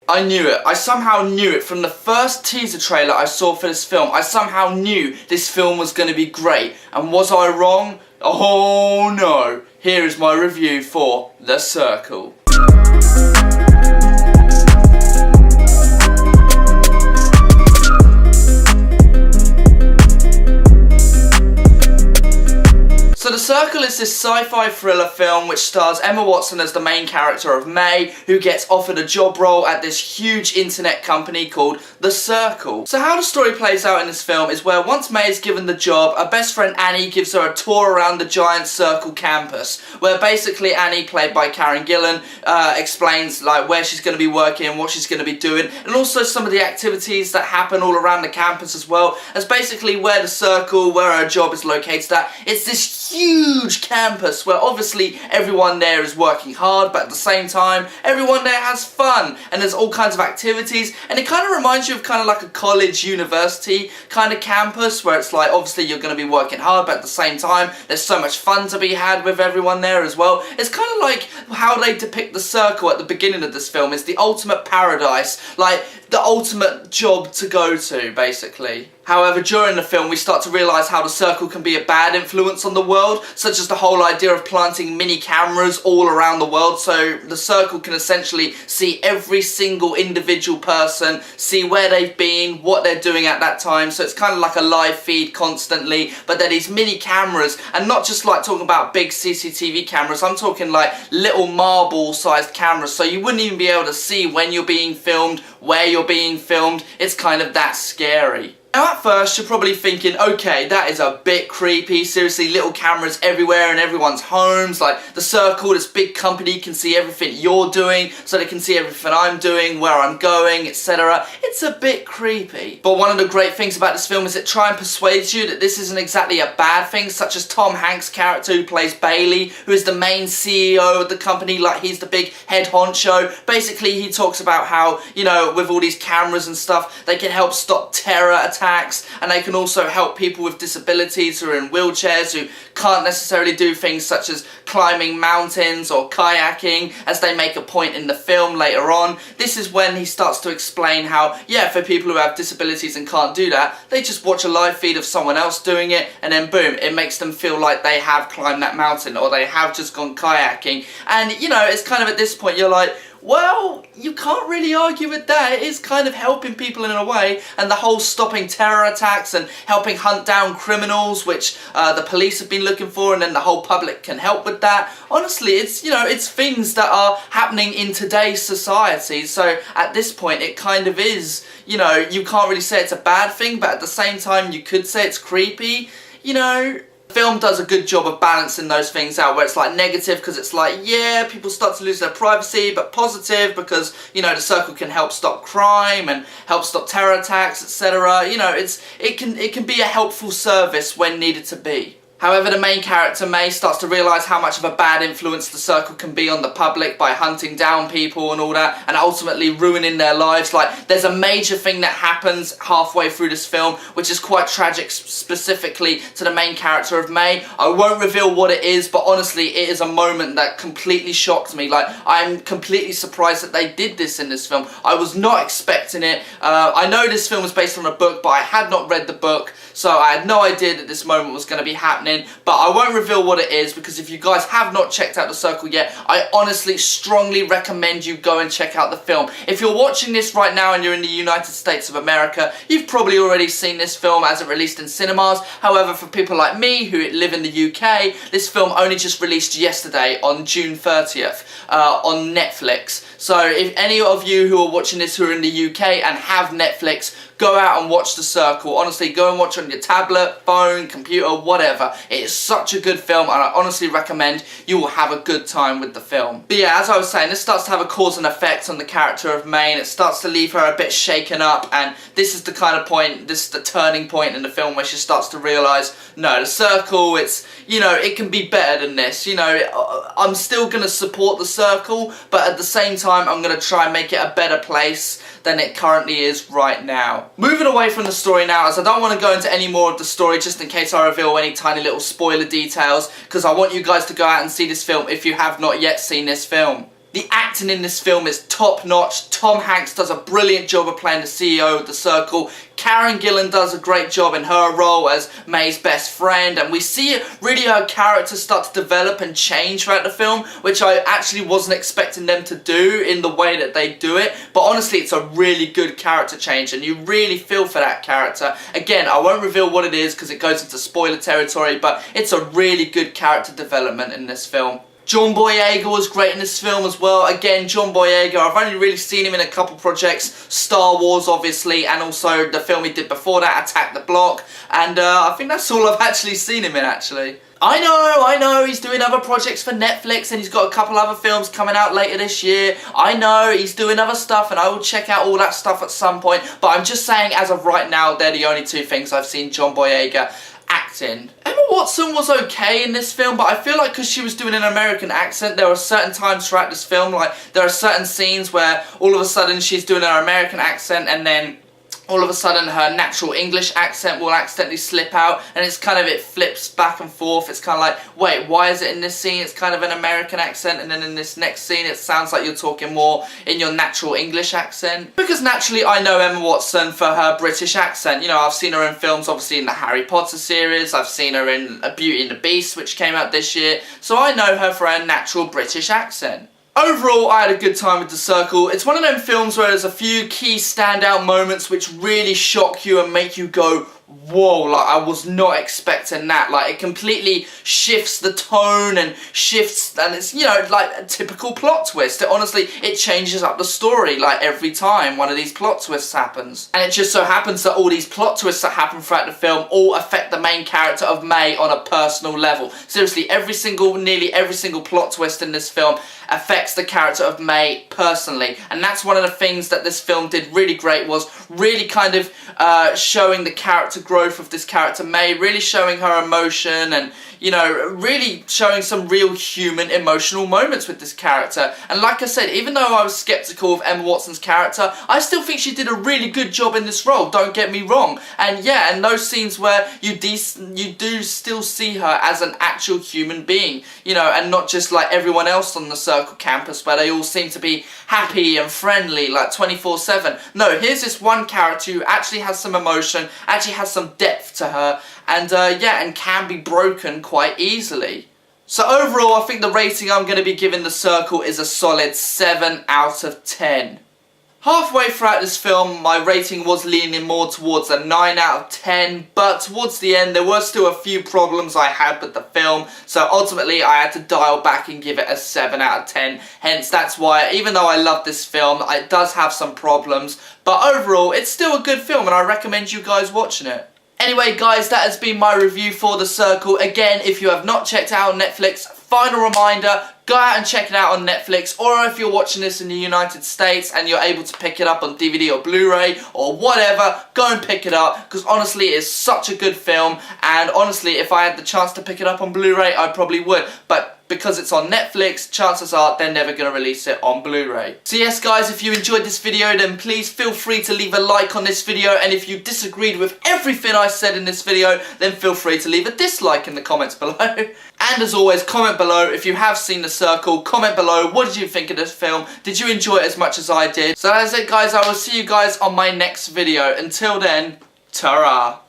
I knew it. I somehow knew it from the first teaser trailer I saw for this film. I somehow knew this film was going to be great. And was I wrong? Oh no. Here is my review for The Circle. So The Circle is this sci-fi thriller film which stars Emma Watson as the main character of May, who gets offered a job role at this huge internet company called The Circle. So how the story plays out in this film is where once May is given the job, her best friend Annie gives her a tour around the giant Circle campus, where basically Annie, played by Karen Gillan, explains like where she's going to be working, what she's going to be doing, and also some of the activities that happen all around the campus as well, as basically where the Circle, where her job is located at. It's this huge campus where obviously everyone there is working hard, but at the same time everyone there has fun and there's all kinds of activities, and it kind of reminds you of kind of like a college university kind of campus where it's like obviously you're going to be working hard, but at the same time there's so much fun to be had with everyone there as well. It's kind of like how they depict the Circle at the beginning of this film. It's the ultimate paradise, like the ultimate job to go to basically. However, during the film we start to realise how the Circle can be a bad influence on the world, such as the whole idea of planting mini cameras all around the world, so the Circle can essentially see every single individual person, see where they've been, what they're doing at that time, so it's kind of like a live feed constantly, but they're these mini cameras, and not just like talking about big CCTV cameras, I'm talking like little marble sized cameras, so you wouldn't even be able to see when you're being filmed, where you're being filmed. It's kind of that scary. Now at first you're probably thinking, okay, that is a bit creepy, seriously, little cameras everywhere in everyone's homes, like the Circle, this big company can see everything you're doing, so they can see everything I'm doing, where I'm going, etc. It's a bit creepy. But one of the great things about this film is it tries and persuades you that this isn't exactly a bad thing, such as Tom Hanks' character who plays Bailey, who is the main CEO of the company, like he's the big head honcho. Basically he talks about how, you know, with all these cameras and stuff, they can help stop terror attacks, and they can also help people with disabilities who are in wheelchairs, who can't necessarily do things such as climbing mountains or kayaking, as they make a point in the film later on. This is when he starts to explain how, yeah, for people who have disabilities and can't do that, they just watch a live feed of someone else doing it, and then boom, it makes them feel like they have climbed that mountain, or they have just gone kayaking. And, you know, it's kind of at this point you're like, well, you can't really argue with that. It is kind of helping people in a way, and the whole stopping terror attacks and helping hunt down criminals, which the police have been looking for, and then the whole public can help with that. Honestly, it's, you know, it's things that are happening in today's society, so at this point it kind of is, you know, you can't really say it's a bad thing, but at the same time you could say it's creepy, you know. The film does a good job of balancing those things out, where it's like negative because it's like, yeah, people start to lose their privacy, but positive because, you know, the Circle can help stop crime and help stop terror attacks, etc. You know, it can be a helpful service when needed to be. However, the main character, May, starts to realise how much of a bad influence the Circle can be on the public by hunting down people and all that, and ultimately ruining their lives. Like, there's a major thing that happens halfway through this film, which is quite tragic, specifically to the main character of May. I won't reveal what it is, but honestly, it is a moment that completely shocked me. Like, I'm completely surprised that they did this in this film. I was not expecting it. I know this film was based on a book, but I had not read the book, so I had no idea that this moment was going to be happening. But I won't reveal what it is, because if you guys have not checked out The Circle yet, I honestly strongly recommend you go and check out the film. If you're watching this right now and you're in the United States of America, you've probably already seen this film as it released in cinemas. However, for people like me who live in the UK, this film only just released yesterday on June 30th on Netflix. So if any of you who are watching this who are in the UK and have Netflix, go out and watch The Circle. Honestly, go and watch it on your tablet, phone, computer, whatever. It is such a good film, and I honestly recommend you will have a good time with the film. But yeah, as I was saying, this starts to have a cause and effect on the character of May, and it starts to leave her a bit shaken up, and this is the kind of point, this is the turning point in the film where she starts to realise, no, The Circle, it's, you know, it can be better than this. You know, I'm still going to support The Circle, but at the same time, I'm going to try and make it a better place than it currently is right now. Moving away from the story now, as I don't want to go into any more of the story just in case I reveal any tiny little spoiler details, because I want you guys to go out and see this film if you have not yet seen this film. The acting in this film is top notch. Tom Hanks does a brilliant job of playing the CEO of the Circle. Karen Gillan does a great job in her role as May's best friend, and we see really her character start to develop and change throughout the film, which I actually wasn't expecting them to do in the way that they do it. But honestly, it's a really good character change, and you really feel for that character. Again, I won't reveal what it is because it goes into spoiler territory, but it's a really good character development in this film. John Boyega was great in this film as well. Again, John Boyega, I've only really seen him in a couple projects. Star Wars, obviously, and also the film he did before that, Attack the Block. And I think that's all I've actually seen him in, actually. I know, he's doing other projects for Netflix and he's got a couple other films coming out later this year. I know, he's doing other stuff and I will check out all that stuff at some point. But I'm just saying, as of right now, they're the only two things I've seen John Boyega acting. Emma Watson was okay in this film, but I feel like because she was doing an American accent, there were certain times throughout this film, like there are certain scenes where all of a sudden she's doing her American accent and then all of a sudden her natural English accent will accidentally slip out, and it's kind of, it flips back and forth. It's kind of like, wait, why is it in this scene it's kind of an American accent, and then in this next scene it sounds like you're talking more in your natural English accent? Because naturally I know Emma Watson for her British accent. You know, I've seen her in films, obviously in the Harry Potter series, I've seen her in Beauty and the Beast, which came out this year, so I know her for her natural British accent. Overall, I had a good time with The Circle. It's one of them films where there's a few key standout moments which really shock you and make you go, whoa, like I was not expecting that. Like it completely shifts the tone and shifts, and it's, you know, like a typical plot twist. Honestly, it changes up the story like every time one of these plot twists happens. And it just so happens that all these plot twists that happen throughout the film all affect the main character of May on a personal level. Seriously, nearly every single plot twist in this film affects the character of May personally, and that's one of the things that this film did really great, was really kind of showing the character growth of this character May, really showing her emotion and, you know, really showing some real human emotional moments with this character. And like I said, even though I was skeptical of Emma Watson's character, I still think she did a really good job in this role, don't get me wrong. And yeah, and those scenes where you do still see her as an actual human being, you know, and not just like everyone else on the Circle campus where they all seem to be happy and friendly like 24/7. No, here's this one character who actually has some emotion, actually has some depth to her, and yeah, and can be broken quite easily. So overall, I think the rating I'm going to be giving The Circle is a solid 7 out of 10. Halfway throughout this film, my rating was leaning more towards a 9 out of 10, but towards the end there were still a few problems I had with the film, so ultimately I had to dial back and give it a 7 out of 10. Hence, that's why, even though I love this film, it does have some problems, but overall, it's still a good film and I recommend you guys watching it. Anyway guys, that has been my review for The Circle. Again, if you have not checked out on Netflix, final reminder, go out and check it out on Netflix, or if you're watching this in the United States and you're able to pick it up on DVD or Blu-ray or whatever, go and pick it up, because honestly it's such a good film, and honestly if I had the chance to pick it up on Blu-ray I probably would, but because it's on Netflix, chances are they're never going to release it on Blu-ray. So yes guys, if you enjoyed this video then please feel free to leave a like on this video, and if you disagreed with everything I said in this video then feel free to leave a dislike in the comments below. And as always, comment below if you have seen The Circle, comment below what did you think of this film, did you enjoy it as much as I did. So that's it guys, I will see you guys on my next video. Until then, ta-ra.